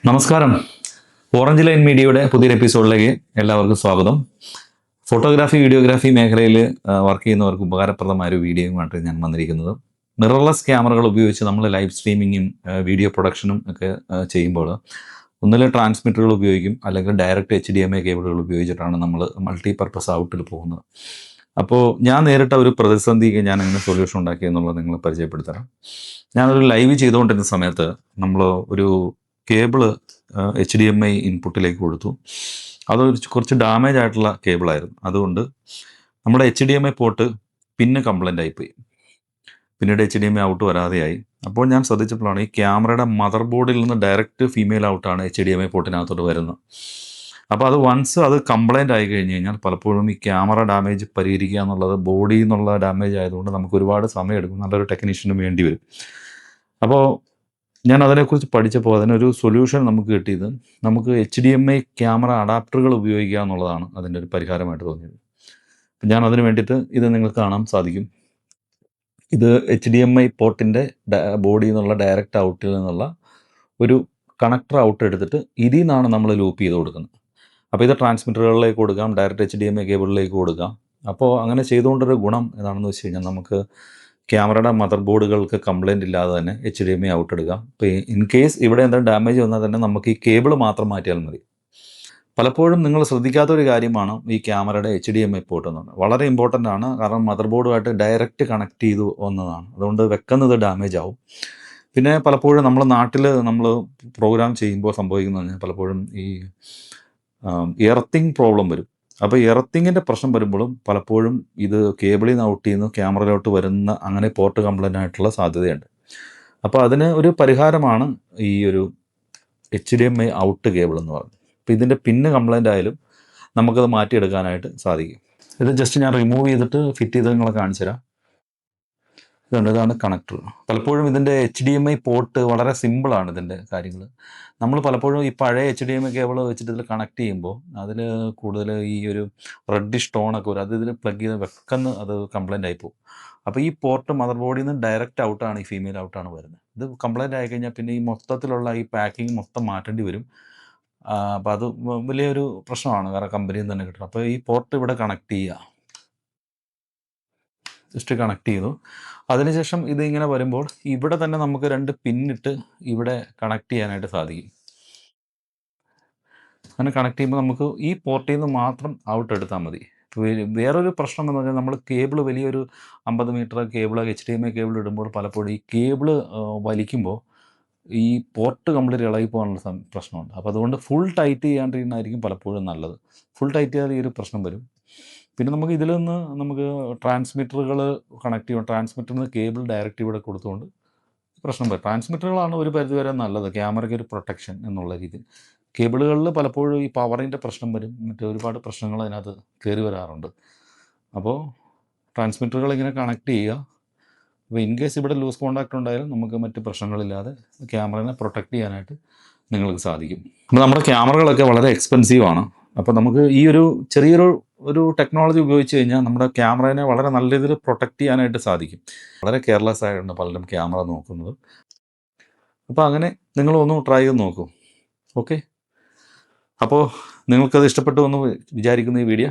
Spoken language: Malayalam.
നമസ്കാരം. ഓറഞ്ച് ലൈൻ മീഡിയയുടെ പുതിയൊരു എപ്പിസോഡിലേക്ക് എല്ലാവർക്കും സ്വാഗതം. ഫോട്ടോഗ്രാഫി, വീഡിയോഗ്രാഫി മേഖലയിൽ വർക്ക് ചെയ്യുന്നവർക്ക് ഉപകാരപ്രദമായ ഒരു വീഡിയോയുമായിട്ട് ഞാൻ വന്നിരിക്കുന്നത്. മിറർലെസ് ക്യാമറകൾ ഉപയോഗിച്ച് നമ്മൾ ലൈവ് സ്ട്രീമിങ്ങും വീഡിയോ പ്രൊഡക്ഷനും ഒക്കെ ചെയ്യുമ്പോൾ ഒന്നിലെ ട്രാൻസ്മിറ്ററുകൾ ഉപയോഗിക്കും, അല്ലെങ്കിൽ ഡയറക്റ്റ് HDMI കേബിളുകൾ ഉപയോഗിച്ചിട്ടാണ് നമ്മൾ മൾട്ടിപർപ്പസ് ഔട്ടിൽ പോകുന്നത്. അപ്പോൾ ഞാൻ നേരിട്ട ഒരു പ്രതിസന്ധിക്ക് ഞാൻ എങ്ങനെ സൊല്യൂഷൻ ഉണ്ടാക്കി എന്നുള്ളത് നിങ്ങളെ പരിചയപ്പെടുത്തരാം. ഞാനൊരു ലൈവ് ചെയ്തുകൊണ്ടിരുന്ന സമയത്ത് നമ്മൾ ഒരു കേബിള് HDMI ഇൻപുട്ടിലേക്ക് കൊടുത്തു. അതൊരു കുറച്ച് ഡാമേജ് ആയിട്ടുള്ള കേബിളായിരുന്നു. അതുകൊണ്ട് നമ്മുടെ HDMI പോർട്ട് പിന്നെ കംപ്ലൈൻ്റ് ആയിപ്പോയി. പിന്നീട് HDMI ഔട്ട് വരാതെയായി. അപ്പോൾ ഞാൻ ശ്രദ്ധിച്ചപ്പോഴാണ് ഈ ക്യാമറയുടെ മദർ ബോർഡിൽ നിന്ന് ഡയറക്റ്റ് ഫീമെയിൽ ഔട്ടാണ് HDMI പോർട്ടിനകത്തോട്ട് വരുന്നത്. അപ്പോൾ അത് വൺസ് അത് കംപ്ലൈൻ്റ് ആയി കഴിഞ്ഞ് കഴിഞ്ഞാൽ പലപ്പോഴും ഈ ക്യാമറ ഡാമേജ് പരിഹരിക്കുക എന്നുള്ളത് ബോഡിയിൽ നിന്നുള്ള ഡാമേജ് ആയതുകൊണ്ട് നമുക്ക് ഒരുപാട് സമയമെടുക്കും, നല്ലൊരു ടെക്നീഷ്യനും വേണ്ടി വരും. അപ്പോൾ ഞാൻ അതിനെക്കുറിച്ച് പഠിച്ചപ്പോൾ അതിനൊരു സൊല്യൂഷൻ നമുക്ക് കിട്ടിയത് നമുക്ക് HDMI ക്യാമറ അഡാപ്റ്ററുകൾ ഉപയോഗിക്കുക എന്നുള്ളതാണ് അതിൻ്റെ ഒരു പരിഹാരമായിട്ട് തോന്നിയത്. ഞാൻ അതിന് വേണ്ടിയിട്ട് ഇത് നിങ്ങൾക്ക് കാണാൻ സാധിക്കും. ഇത് HDMI പോർട്ടിൻ്റെ ബോഡിയിൽ നിന്നുള്ള ഡയറക്റ്റ് ഔട്ടിൽ നിന്നുള്ള ഒരു കണക്ടർ ഔട്ട് എടുത്തിട്ട് ഇതിൽ നിന്നാണ് നമ്മൾ ലൂപ്പ് ചെയ്ത് കൊടുക്കുന്നത്. അപ്പോൾ ഇത് ട്രാൻസ്മിറ്ററുകളിലേക്ക് കൊടുക്കാം, ഡയറക്റ്റ് HDMI കേബിളിലേക്ക് കൊടുക്കാം. അപ്പോൾ അങ്ങനെ ചെയ്തുകൊണ്ടൊരു ഗുണം എന്താണെന്ന് വെച്ച് കഴിഞ്ഞാൽ നമുക്ക് ക്യാമറയുടെ മദർ ബോർഡുകൾക്ക് കംപ്ലൈൻ്റ് ഇല്ലാതെ തന്നെ HDMI ഔട്ട് എടുക്കാം. ഇപ്പോൾ ഇൻ കേസ് ഇവിടെ എന്തെങ്കിലും ഡാമേജ് വന്നാൽ തന്നെ നമുക്ക് ഈ കേബിൾ മാത്രം മാറ്റിയാൽ മതി. പലപ്പോഴും നിങ്ങൾ ശ്രദ്ധിക്കാത്തൊരു കാര്യമാണ് ഈ ക്യാമറയുടെ HDMI പോർട്ട് എന്ന് പറയുന്നത്. വളരെ ഇമ്പോർട്ടൻ്റ് ആണ്, കാരണം മദർ ബോർഡുമായിട്ട് ഡയറക്റ്റ് കണക്ട് ചെയ്തു വന്നതാണ്. അതുകൊണ്ട് വെക്കുന്നത് ഡാമേജ് ആവും. പിന്നെ പലപ്പോഴും നമ്മുടെ നാട്ടിൽ നമ്മൾ പ്രോഗ്രാം ചെയ്യുമ്പോൾ സംഭവിക്കുന്നത് പറഞ്ഞാൽ പലപ്പോഴും ഈ എർത്തിങ് പ്രോബ്ലം വരും. അപ്പോൾ എർത്തിങ്ങിൻ്റെ പ്രശ്നം വരുമ്പോഴും പലപ്പോഴും ഇത് കേബിളിൽ നിന്ന് ഔട്ട് ചെയ്യുന്നു ക്യാമറയിലോട്ട് വരുന്ന അങ്ങനെ പോർട്ട് കംപ്ലൈൻ്റ് ആയിട്ടുള്ള സാധ്യതയുണ്ട്. അപ്പോൾ അതിന് ഒരു പരിഹാരമാണ് ഈ ഒരു HDMI ഔട്ട് കേബിൾ എന്ന് പറയുന്നത്. അപ്പോൾ ഇതിൻ്റെ പിന്ന് കംപ്ലൈൻ്റ് ആയാലും നമുക്കത് മാറ്റിയെടുക്കാനായിട്ട് സാധിക്കും. ഇത് ജസ്റ്റ് ഞാൻ റിമൂവ് ചെയ്തിട്ട് ഫിറ്റ് ചെയ്ത് നിങ്ങളെ കാണിച്ചു തരാം. ഇതാണ് കണക്ടർ. പലപ്പോഴും ഇതിൻ്റെ HDMI പോർട്ട് വളരെ സിമ്പിളാണ്. ഇതിൻ്റെ കാര്യങ്ങൾ നമ്മൾ പലപ്പോഴും ഈ പഴയ HDMI കേബിൾ വെച്ചിട്ട് ഇതിൽ കണക്ട് ചെയ്യുമ്പോൾ അതിൽ കൂടുതൽ ഈ ഒരു റെഡിഷ് ടോണൊക്കെ വരും. അത് ഇതിൽ പ്ലഗ് ചെയ്ത് വെക്കുന്ന അത് കംപ്ലൈൻ്റ് ആയിപ്പോവും. അപ്പോൾ ഈ പോർട്ട് മദർ ബോർഡിൽ നിന്ന് ഡയറക്റ്റ് ഔട്ടാണ്, ഈ ഫീമെയിൽ ഔട്ടാണ് വരുന്നത്. ഇത് കംപ്ലൈൻ്റ് ആയിക്കഴിഞ്ഞാൽ പിന്നെ ഈ മൊത്തത്തിലുള്ള ഈ പാക്കിങ് മൊത്തം മാറ്റേണ്ടി വരും. അപ്പോൾ അത് വലിയൊരു പ്രശ്നമാണ്, കാരണം കമ്പനിയിൽ നിന്ന് തന്നെ കിട്ടണം. അപ്പോൾ ഈ പോർട്ട് ഇവിടെ കണക്ട് ചെയ്യുക, ജസ്റ്റ് കണക്ട് ചെയ്തു. അതിനുശേഷം ഇതിങ്ങനെ വരുമ്പോൾ ഇവിടെ തന്നെ നമുക്ക് 2 പിന്നിട്ട് ഇവിടെ കണക്ട് ചെയ്യാനായിട്ട് സാധിക്കും. അങ്ങനെ കണക്ട് ചെയ്യുമ്പോൾ നമുക്ക് ഈ പോർട്ടിൽ നിന്ന് മാത്രം ഔട്ട് എടുത്താൽ മതി. വേറൊരു പ്രശ്നം എന്ന് പറഞ്ഞാൽ നമ്മൾ കേബിൾ വലിയൊരു 50 മീറ്റർ കേബിൾ HDMI കേബിൾ ഇടുമ്പോൾ പലപ്പോഴും ഈ കേബിൾ വലിക്കുമ്പോൾ ഈ പോർട്ട് കംപ്ലീറ്റ് ഇളകി പോകാനുള്ള പ്രശ്നമുണ്ട്. അപ്പോൾ അതുകൊണ്ട് ഫുൾ ടൈറ്റ് ചെയ്യാണ്ടിരുന്നായിരിക്കും പലപ്പോഴും നല്ലത്. ഫുൾ ടൈറ്റ് ചെയ്താൽ ഈ ഒരു പ്രശ്നം വരും. പിന്നെ നമുക്ക് ഇതിൽ നിന്ന് നമുക്ക് ട്രാൻസ്മിറ്ററുകൾ കണക്ട് ചെയ്യണം. ട്രാൻസ്മിറ്ററിൽ നിന്ന് കേബിൾ ഡയറക്റ്റ് ഇവിടെ കൊടുത്തുകൊണ്ട് പ്രശ്നം വരും. ട്രാൻസ്മിറ്ററുകളാണ് ഒരു പരിധിവരെ നല്ലത്, ക്യാമറയ്ക്ക് ഒരു പ്രൊട്ടക്ഷൻ എന്നുള്ള രീതിയിൽ. കേബിളുകളിൽ പലപ്പോഴും ഈ പവറിൻ്റെ പ്രശ്നം വരും, മറ്റു ഒരുപാട് പ്രശ്നങ്ങൾ അതിനകത്ത് കയറി വരാറുണ്ട്. അപ്പോൾ ട്രാൻസ്മിറ്ററുകൾ ഇങ്ങനെ കണക്ട് ചെയ്യുക. അപ്പോൾ ഇൻ കേസ് ഇവിടെ ലൂസ് കോണ്ടാക്ട് ഉണ്ടായാലും നമുക്ക് മറ്റ് പ്രശ്നങ്ങളില്ലാതെ ക്യാമറയെ പ്രൊട്ടക്റ്റ് ചെയ്യാനായിട്ട് നിങ്ങൾക്ക് സാധിക്കും. അപ്പോൾ നമ്മുടെ ക്യാമറകളൊക്കെ വളരെ എക്സ്പെൻസീവാണ്. അപ്പോൾ നമുക്ക് ഈ ഒരു ചെറിയൊരു ടെക്നോളജി ഉപയോഗിച്ച് കഴിഞ്ഞാൽ നമ്മുടെ ക്യാമറയെ വളരെ നല്ല രീതിയിൽ പ്രൊട്ടക്റ്റ് ചെയ്യാനായിട്ട് സാധിക്കും. വളരെ കെയർലെസ് ആയിട്ടാണ് പലരും ക്യാമറ നോക്കുന്നത്. അപ്പോൾ അങ്ങനെ നിങ്ങളൊന്ന് ട്രൈ ചെയ്ത് നോക്കൂ. ഓക്കെ, അപ്പോൾ നിങ്ങൾക്കത് ഇഷ്ടപ്പെട്ടു എന്ന് വിചാരിക്കുന്ന ഈ വീഡിയോ